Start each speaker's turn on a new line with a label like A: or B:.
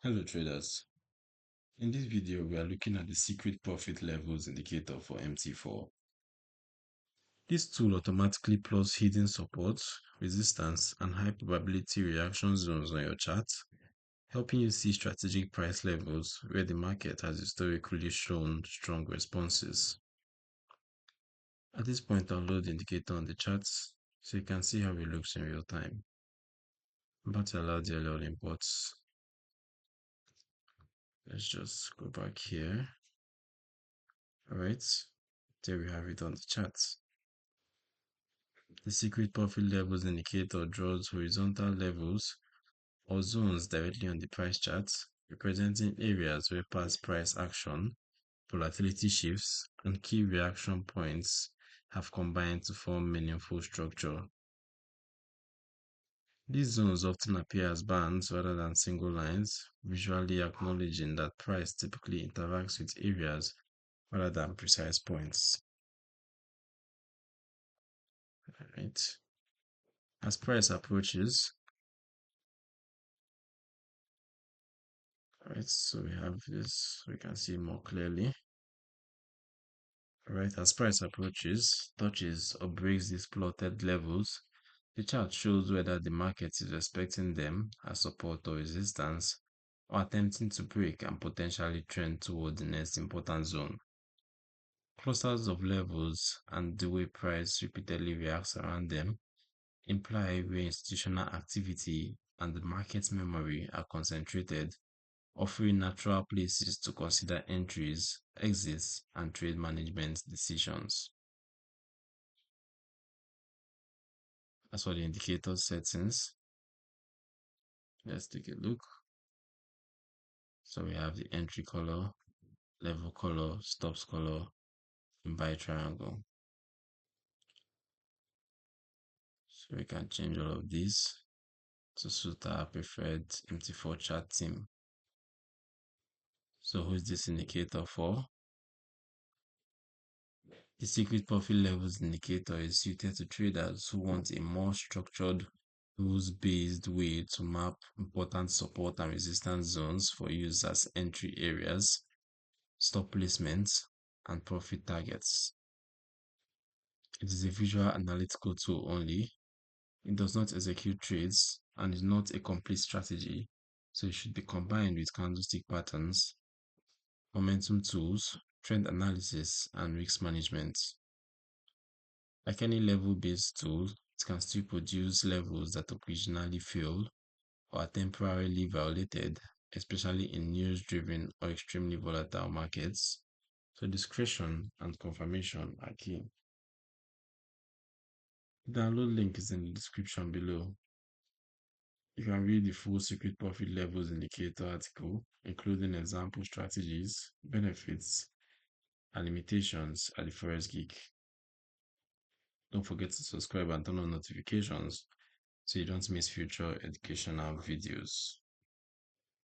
A: Hello traders. In this video, we are looking at the secret profit levels indicator for MT4. This tool automatically plots hidden support, resistance, and high probability reaction zones on your chart, helping you see strategic price levels where the market has historically shown strong responses. At this point, I'll load the indicator on the charts so you can see how it looks in real time. I'm about to allow the LL imports. Let's just go back here. Alright, there we have it on the charts. The secret profit levels indicator draws horizontal levels or zones directly on the price chart, representing areas where past price action, volatility shifts, and key reaction points have combined to form meaningful structure. These zones often appear as bands rather than single lines, visually acknowledging that price typically interacts with areas rather than precise points. Right. As price approaches, alright, so we have this, we can see more clearly. Alright, as price approaches, touches, or breaks these plotted levels, the chart shows whether the market is respecting them as support or resistance, or attempting to break and potentially trend toward the next important zone. Clusters of levels and the way price repeatedly reacts around them imply where institutional activity and the market memory are concentrated, offering natural places to consider entries, exits, and trade management decisions. As for the indicator settings, let's take a look. So we have the entry color, level color, stops color, and buy triangle. So we can change all of these to suit our preferred MT4 chart theme. So who's this indicator for? The secret profit levels indicator is suited to traders who want a more structured, rules-based way to map important support and resistance zones for use as entry areas, stop placements, and profit targets. It is a visual analytical tool only. It does not execute trades and is not a complete strategy, so it should be combined with candlestick patterns, momentum tools, trend analysis, and risk management. Like any level-based tool, it can still produce levels that occasionally fail or are temporarily violated, especially in news-driven or extremely volatile markets. So discretion and confirmation are key. The download link is in the description below. You can read the full secret profit levels indicator article, including example strategies, benefits, and limitations at the Forex Geek. Don't forget to subscribe and turn on notifications so you don't miss future educational videos.